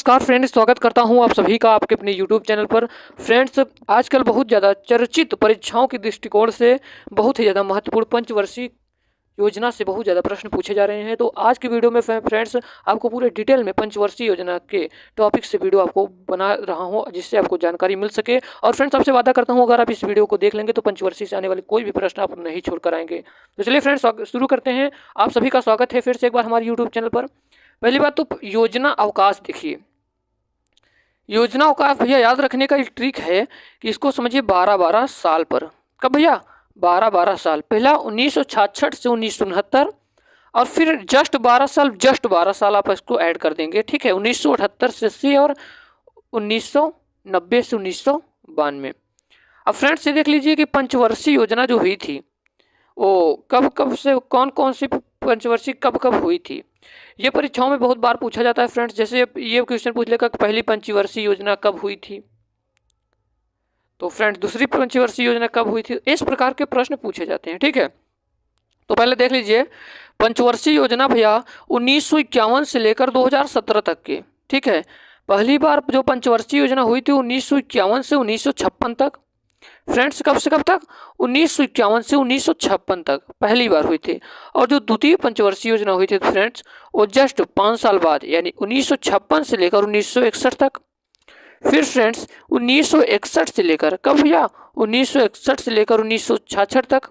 नमस्कार फ्रेंड्स, स्वागत करता हूं आप सभी का आपके अपने YouTube चैनल पर। फ्रेंड्स, आजकल बहुत ज़्यादा चर्चित परीक्षाओं के दृष्टिकोण से बहुत ही ज़्यादा महत्वपूर्ण पंचवर्षीय योजना से बहुत ज़्यादा प्रश्न पूछे जा रहे हैं। तो आज की वीडियो में फ्रेंड्स आपको पूरे डिटेल में पंचवर्षीय योजना के टॉपिक से वीडियो आपको बना रहा हूं, जिससे आपको जानकारी मिल सके। और फ्रेंड्स, आपसे वादा करता हूं, अगर आप इस वीडियो को देख लेंगे तो पंचवर्षीय से आने वाले कोई भी प्रश्न आप नहीं छोड़ कर आएंगे। तो चलिए फ्रेंड्स, शुरू करते हैं। आप सभी का स्वागत है फिर से एक बार हमारे यूट्यूब चैनल पर। पहली बात तो योजना अवकाश देखिए। योजना अवकाश भैया याद रखने का एक ट्रिक है कि इसको समझिए 12-12 साल पर। कब भैया? 12-12 साल। पहला 1966 से 1969 और फिर जस्ट 12 साल आप इसको ऐड कर देंगे, ठीक है। 1978 से 80 और 1990 से 1992। अब फ्रेंड्स ये देख लीजिए कि पंचवर्षीय योजना जो हुई थी वो कब कब से, कौन कौन सी पंचवर्षीय कब कब हुई थी। ये परीक्षाओं में बहुत बार पूछा जाता है फ्रेंड्स। जैसे ये क्वेश्चन पूछ लेगा कि पहली पंचवर्षीय योजना कब हुई थी, तो फ्रेंड्स दूसरी पंचवर्षीय योजना कब हुई थी। इस प्रकार के प्रश्न पूछे जाते हैं, ठीक है। तो पहले देख लीजिए पंचवर्षीय योजना भैया 1951 से लेकर 2017 तक के, ठीक है। पहली बार जो पंचवर्षीय योजना हुई थी 1951 से 1956 तक। फ्रेंड्स कब से कब तक? 1951 से 1956 तक पहली बार हुई थी। और जो द्वितीय पंचवर्षीय योजना हुई थी फ्रेंड्स वो जस्ट 5 साल बाद, यानी 1956 से लेकर 1961 तक। फिर फ्रेंड्स 1961 से लेकर कब भैया? 1961 से लेकर 1966 तक,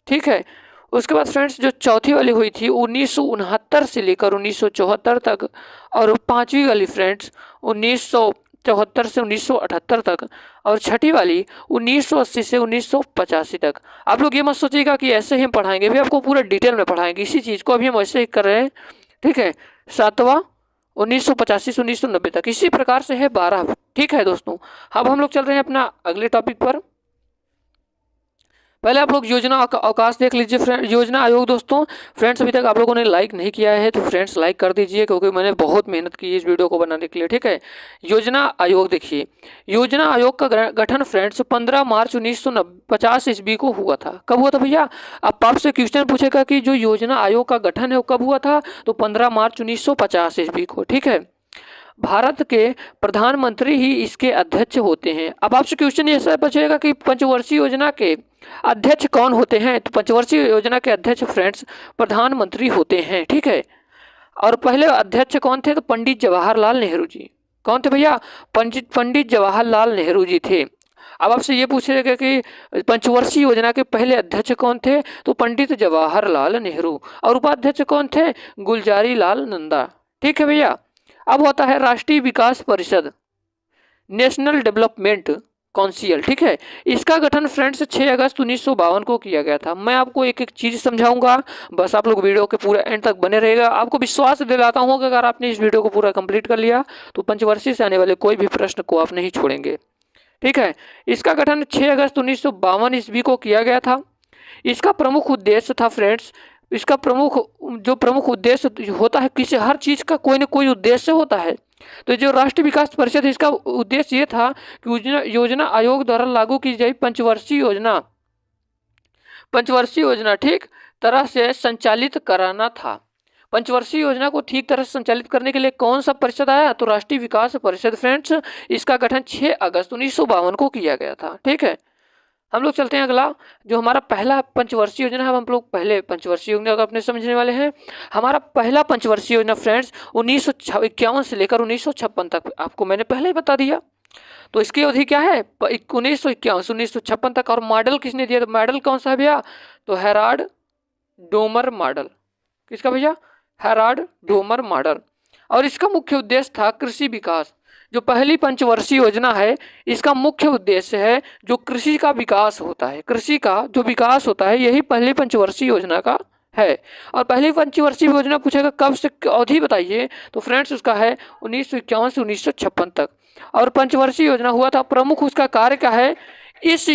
ठीक है। उसके बाद फ्रेंड्स जो चौथी वाली हुई थी 1969 से लेकर 1974 तक। और पांचवी वाली फ्रेंड्स 1974 से 1978 तक। और छठी वाली 1980 से 1985 तक। आप लोग ये मत सोचिएगा कि ऐसे ही हम पढ़ाएंगे, भी आपको पूरा डिटेल में पढ़ाएंगे इसी चीज़ को। अभी हम ऐसे ही कर रहे हैं, ठीक है। सातवां 1985 से 1990 तक, इसी प्रकार से है 12, ठीक है दोस्तों। अब हम लोग चल रहे हैं अपना अगले टॉपिक पर। पहले आप लोग योजना अवकाश देख लीजिए फ्रेंड। योजना आयोग दोस्तों, फ्रेंड्स अभी तक आप लोगों ने लाइक नहीं किया है तो फ्रेंड्स लाइक कर दीजिए, क्योंकि मैंने बहुत मेहनत की है इस वीडियो को बनाने के लिए, ठीक है। योजना आयोग देखिए, योजना आयोग का गठन फ्रेंड्स 15 मार्च 1950 ईस्वी को हुआ था। कब हुआ था भैया? अब आपसे क्वेश्चन पूछेगा कि जो योजना आयोग का गठन है वो कब हुआ था, तो 15 मार्च 1950 ईस्वी को, ठीक है। भारत के प्रधानमंत्री ही इसके अध्यक्ष होते हैं। अब आपसे क्वेश्चन ऐसा पूछेगा कि पंचवर्षीय योजना के अध्यक्ष कौन होते हैं, तो पंचवर्षीय योजना के अध्यक्ष फ्रेंड्स प्रधानमंत्री होते हैं, ठीक है। और पहले अध्यक्ष कौन थे, तो पंडित जवाहरलाल नेहरू जी। कौन थे भैया? पंडित जवाहरलाल नेहरू जी थे। अब आपसे ये पूछेगा कि पंचवर्षीय योजना के पहले अध्यक्ष कौन थे, तो पंडित जवाहरलाल नेहरू। और उपाध्यक्ष कौन थे? गुलजारी लाल नंदा, ठीक है भैया। अब होता है राष्ट्रीय विकास परिषद, नेशनल डेवलपमेंट काउंसिल, ठीक है। इसका गठन फ्रेंड्स 6 अगस्त 1952 को किया गया था। मैं आपको एक एक चीज़ समझाऊंगा, बस आप लोग वीडियो के पूरे एंड तक बने रहेगा। आपको विश्वास दिलाता हूं कि अगर आपने इस वीडियो को पूरा कंप्लीट कर लिया तो पंचवर्षीय से आने वाले कोई भी प्रश्न को आप नहीं छोड़ेंगे, ठीक है। इसका गठन 6 अगस्त 1952 ईस्वी को किया गया था। इसका प्रमुख उद्देश्य था फ्रेंड्स, इसका प्रमुख उद्देश्य होता है, किसी हर चीज़ का कोई न कोई उद्देश्य होता है। तो जो राष्ट्रीय विकास परिषद, इसका उद्देश्य ये था कि योजना आयोग द्वारा लागू की गई पंचवर्षीय योजना ठीक तरह से संचालित कराना था। पंचवर्षीय योजना को ठीक तरह से संचालित करने के लिए कौन सा परिषद आया, तो राष्ट्रीय विकास परिषद फ्रेंड्स। इसका गठन 6 अगस्त 1952 को किया गया था, ठीक है। हम लोग चलते हैं अगला, जो हमारा पहला पंचवर्षीय योजना है। हम लोग पहले पंचवर्षीय योजना को अपने समझने वाले हैं। हमारा पहला पंचवर्षीय योजना फ्रेंड्स 1951 से लेकर 1956 तक, आपको मैंने पहले ही बता दिया। तो इसकी अवधि क्या है? 1951 से 1956 तक। और मॉडल किसने दिया, तो मॉडल कौन सा है भैया, तो हेराल्ड डोमर मॉडल। किसका भैया? Herald Domar model. और इसका मुख्य उद्देश्य था कृषि विकास। जो पहली पंचवर्षीय योजना है इसका मुख्य उद्देश्य है जो कृषि का विकास होता है, कृषि का जो विकास होता है, यही पहली पंचवर्षीय योजना का है। और पहली पंचवर्षीय योजना पूछेगा कब से, अवधि बताइए, तो फ्रेंड्स उसका है 1951 से 1956 तक। और पंचवर्षीय योजना हुआ था, प्रमुख उसका कार्य क्या है, इस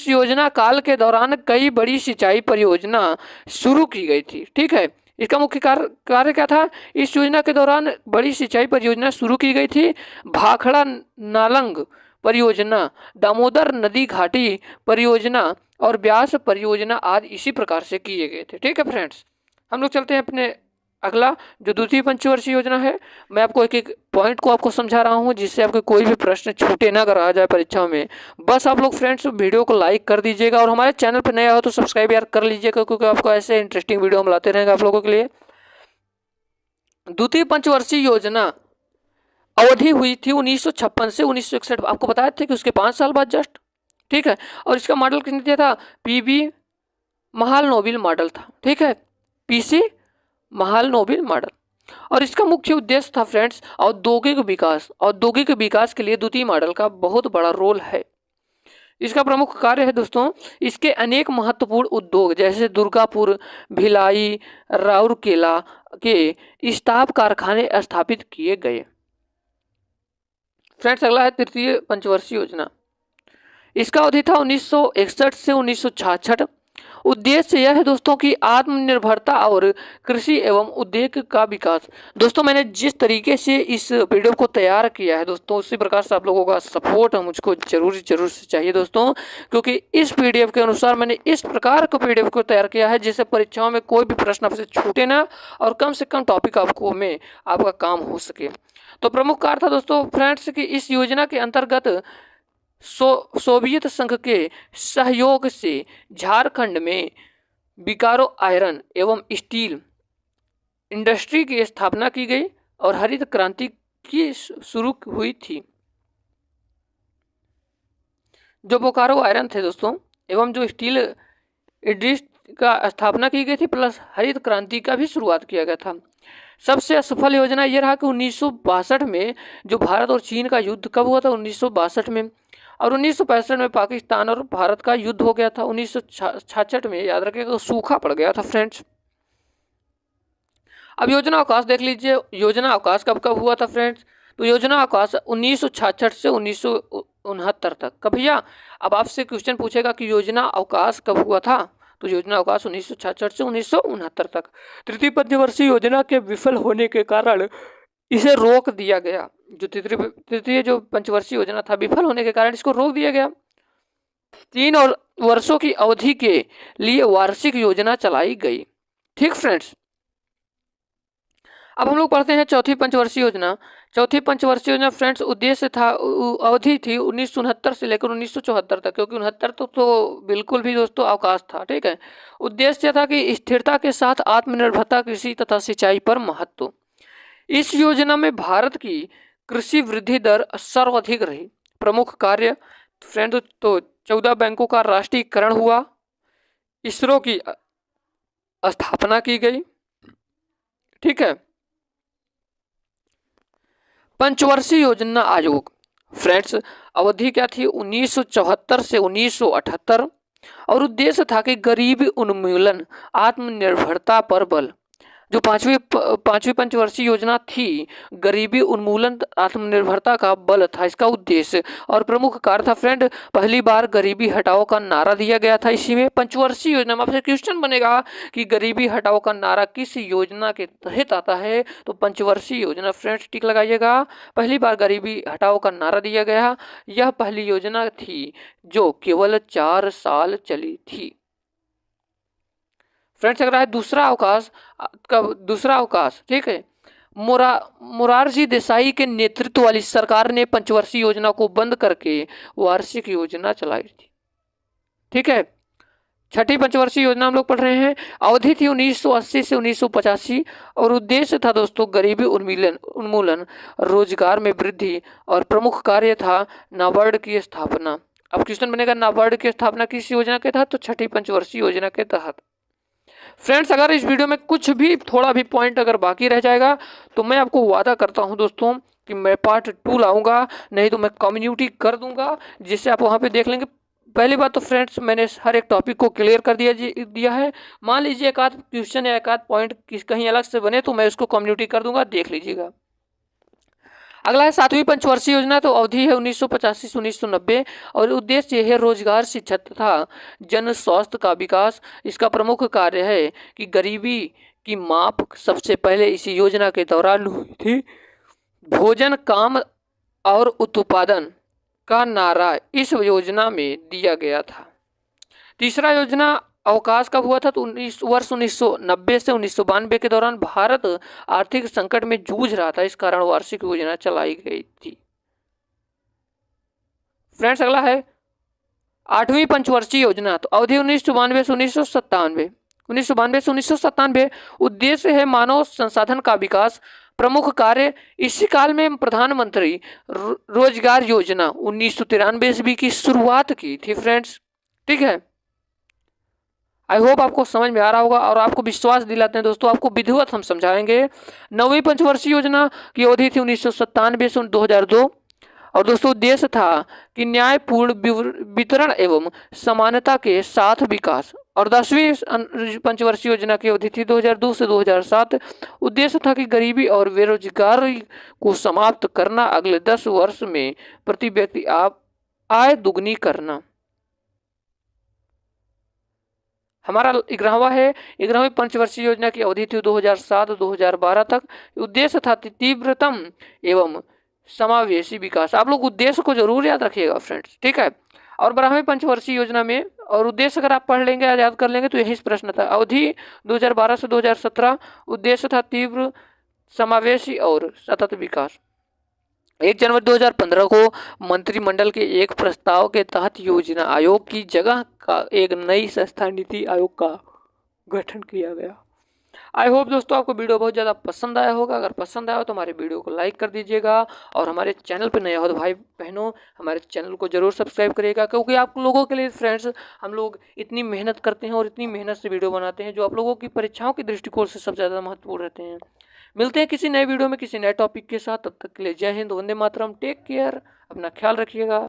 योजना काल के दौरान कई बड़ी सिंचाई परियोजना शुरू की गई थी, ठीक है। इसका मुख्य कार्य क्या था, इस योजना के दौरान बड़ी सिंचाई परियोजना शुरू की गई थी। भाखड़ा नालंग परियोजना, दामोदर नदी घाटी परियोजना और ब्यास परियोजना आदि इसी प्रकार से किए गए थे, ठीक है फ्रेंड्स। हम लोग चलते हैं अपने अगला जो द्वितीय पंचवर्षीय योजना है, मैं आपको एक एक पॉइंट को आपको समझा रहा हूं जिससे आपके कोई भी प्रश्न छूटे ना कर आ जाए परीक्षाओं में। बस आप लोग फ्रेंड्स वीडियो को लाइक कर दीजिएगा और हमारे चैनल पर नया हो तो सब्सक्राइब यार कर लीजिएगा, क्योंकि आपको ऐसे इंटरेस्टिंग वीडियो हम लाते रहेंगे आप लोगों के लिए। द्वितीय पंचवर्षीय योजना अवधि हुई थी 1956 से 1961, आपको बताया था कि उसके 5 साल बाद जस्ट, ठीक है। और इसका मॉडल किसने दिया था? पीबी महालनोबिस मॉडल था, ठीक है, पीसी महालनोबिस मॉडल। और इसका मुख्य उद्देश्य था फ्रेंड्स औद्योगिक विकास। औद्योगिक विकास के लिए द्वितीय मॉडल का बहुत बड़ा रोल है। इसका प्रमुख कार्य है दोस्तों, इसके अनेक महत्वपूर्ण उद्योग जैसे दुर्गापुर, भिलाई, राउरकेला के इस्पात कारखाने स्थापित किए गए। फ्रेंड्स अगला है तृतीय पंचवर्षीय योजना। इसका अवधि था 1961 से 1966। उद्देश्य यह है दोस्तों कि आत्मनिर्भरता और कृषि एवं उद्योग का विकास। दोस्तों मैंने जिस तरीके से इस वीडियो को तैयार किया है दोस्तों, उसी प्रकार से आप लोगों का सपोर्ट मुझको जरूर से चाहिए दोस्तों, क्योंकि इस पीडीएफ के अनुसार मैंने इस प्रकार का पीडीएफ को तैयार किया है जिससे परीक्षाओं में कोई भी प्रश्न आपसे छूटे ना और कम से कम टॉपिक आपको में आपका काम हो सके। तो प्रमुख कार्य था दोस्तों फ्रेंड्स कि इस योजना के अंतर्गत सोवियत संघ के सहयोग से झारखंड में बोकारो आयरन एवं स्टील इंडस्ट्री की स्थापना की गई और हरित क्रांति की शुरू हुई थी। जो बोकारो आयरन थे दोस्तों एवं जो स्टील इंडस्ट्री का स्थापना की गई थी, प्लस हरित क्रांति का भी शुरुआत किया गया था। सबसे असफल योजना यह रहा कि 1962 में जो भारत और चीन का युद्ध कब हुआ था? 1962 में। और 1965 में पाकिस्तान और भारत का युद्ध हो गया था। 1966 में याद रखिएगा सूखा पड़ गया था फ्रेंड्स। अब योजना अवकाश देख लीजिए, योजना अवकाश कब कब हुआ था फ्रेंड्स? तो योजना अवकाश 1966 से 1969 तक। कब भैया? अब आपसे क्वेश्चन पूछेगा कि योजना अवकाश कब हुआ था, तो योजना अवकाश 1966 से 1969 तक। तृतीय पंचवर्षीय योजना के विफल होने के कारण इसे रोक दिया गया। जो तृतीय जो पंचवर्षीय योजना था, विफल होने के कारण इसको रोक दिया गया। 3 और वर्षों की अवधि के लिए वार्षिक योजना चलाई गई। ठीक फ्रेंड्स, अब हम लोग पढ़ते हैं चौथी पंचवर्षीय योजना। चौथी पंचवर्षीय योजना फ्रेंड्स उद्देश्य था, अवधि थी 1969 से लेकर 1974 तक, क्योंकि 69 तो बिल्कुल भी दोस्तों अवकाश था, ठीक है। उद्देश्य था कि स्थिरता के साथ आत्मनिर्भरता, कृषि तथा सिंचाई पर महत्व। इस योजना में भारत की कृषि वृद्धि दर सर्वाधिक रही। प्रमुख कार्य फ्रेंड तो 14 बैंकों का राष्ट्रीयकरण हुआ, इसरो की स्थापना की गई, ठीक है। पंचवर्षीय योजना आयोग फ्रेंड्स अवधि क्या थी? 1974 से 1978 और उद्देश्य था कि गरीबी उन्मूलन, आत्मनिर्भरता पर बल। जो पांचवी पंचवर्षीय योजना थी, गरीबी उन्मूलन आत्मनिर्भरता का बल था इसका उद्देश्य। और प्रमुख कार्य था फ्रेंड, पहली बार गरीबी हटाओ का नारा दिया गया था इसी में। पंचवर्षीय योजना में आपसे क्वेश्चन बनेगा कि गरीबी हटाओ का नारा किस योजना के तहत आता है? तो पंचवर्षीय योजना फ्रेंड्स, टिक लगाइएगा। पहली बार गरीबी हटाओ का नारा दिया गया, यह पहली योजना थी जो केवल 4 साल चली थी। फ्रेंड्स अगर है दूसरा अवकाश, ठीक है, मोरारजी देसाई के नेतृत्व वाली सरकार ने पंचवर्षीय योजना को बंद करके वार्षिक योजना चलाई थी, ठीक है। छठी पंचवर्षीय योजना हम लोग पढ़ रहे हैं। अवधि थी 1980 से 1985 और उद्देश्य था दोस्तों गरीबी उन्मूलन, रोजगार में वृद्धि और प्रमुख कार्य था नाबार्ड की स्थापना। अब क्वेश्चन बनेगा नाबार्ड की स्थापना किस योजना के तहत? तो छठी पंचवर्षीय योजना के तहत। फ्रेंड्स अगर इस वीडियो में कुछ भी थोड़ा भी पॉइंट अगर बाकी रह जाएगा तो मैं आपको वादा करता हूं दोस्तों कि मैं पार्ट 2 लाऊंगा, नहीं तो मैं कम्युनिटी कर दूंगा जिससे आप वहां पे देख लेंगे। पहली बात तो फ्रेंड्स मैंने हर एक टॉपिक को क्लियर कर दिया है। मान लीजिए एक आध क्वेश्चन या एक आध पॉइंट कहीं अलग से बने तो मैं उसको कम्युनिटी कर दूंगा, देख लीजिएगा। अगला है सातवीं पंचवर्षीय योजना। तो अवधि है 1985 से 1990 और उद्देश्य यह है रोजगार, शिक्षा तथा जन स्वास्थ्य का विकास। इसका प्रमुख कार्य है कि गरीबी की माप सबसे पहले इसी योजना के दौरान हुई थी। भोजन, काम और उत्पादन का नारा इस योजना में दिया गया था। तीसरा योजना अवकाश कब हुआ था? तो वर्ष 1990 से 1992 के दौरान भारत आर्थिक संकट में जूझ रहा था, इस कारण वार्षिक योजना चलाई गई थी। फ्रेंड्स अगला है 8वीं पंचवर्षीय योजना। तो अवधि 1992 से 1997, 1992 से 1997। उद्देश्य है मानव संसाधन का विकास। प्रमुख कार्य, इसी काल में प्रधानमंत्री रोजगार योजना 1993 ईस्वी की शुरुआत की थी फ्रेंड्स। ठीक है, आई होप आपको समझ में आ रहा होगा और आपको विश्वास दिलाते हैं दोस्तों, आपको विधिवत हम समझाएंगे। 9वीं पंचवर्षीय योजना की अवधि थी 1997 से 2002 और दोस्तों उद्देश्य था कि न्यायपूर्ण वितरण एवं समानता के साथ विकास। और 10वीं पंचवर्षीय योजना की अवधि थी 2002 से 2007। उद्देश्य था कि गरीबी और बेरोजगारी को समाप्त करना, अगले 10 वर्ष में प्रति व्यक्ति आय दुगनी करना। हमारा 11वीं पंचवर्षीय योजना की अवधि थी 2007-2012 तक। उद्देश्य था तीव्रतम एवं समावेशी विकास। आप लोग उद्देश्य को जरूर याद रखिएगा फ्रेंड्स, ठीक है। और 12वीं पंचवर्षीय योजना में और उद्देश्य अगर आप पढ़ लेंगे, याद कर लेंगे तो यही प्रश्न था। अवधि 2012 से 2017। उद्देश्य था तीव्र समावेशी और सतत विकास। 1 जनवरी 2015 को मंत्रिमंडल के एक प्रस्ताव के तहत योजना आयोग की जगह का एक नई संस्था नीति आयोग का गठन किया गया। आई होप दोस्तों आपको वीडियो बहुत ज़्यादा पसंद आया होगा। अगर पसंद आया हो तो हमारे वीडियो को लाइक कर दीजिएगा और हमारे चैनल पर नए हो तो भाई बहनों हमारे चैनल को जरूर सब्सक्राइब करिएगा, क्योंकि आप लोगों के लिए फ्रेंड्स हम लोग इतनी मेहनत करते हैं और इतनी मेहनत से वीडियो बनाते हैं जो आप लोगों की परीक्षाओं के दृष्टिकोण से सबसे ज़्यादा महत्वपूर्ण रहते हैं। मिलते हैं किसी नए वीडियो में किसी नए टॉपिक के साथ, तब तक के लिए जय हिंद, वंदे मातरम, टेक केयर, अपना ख्याल रखिएगा।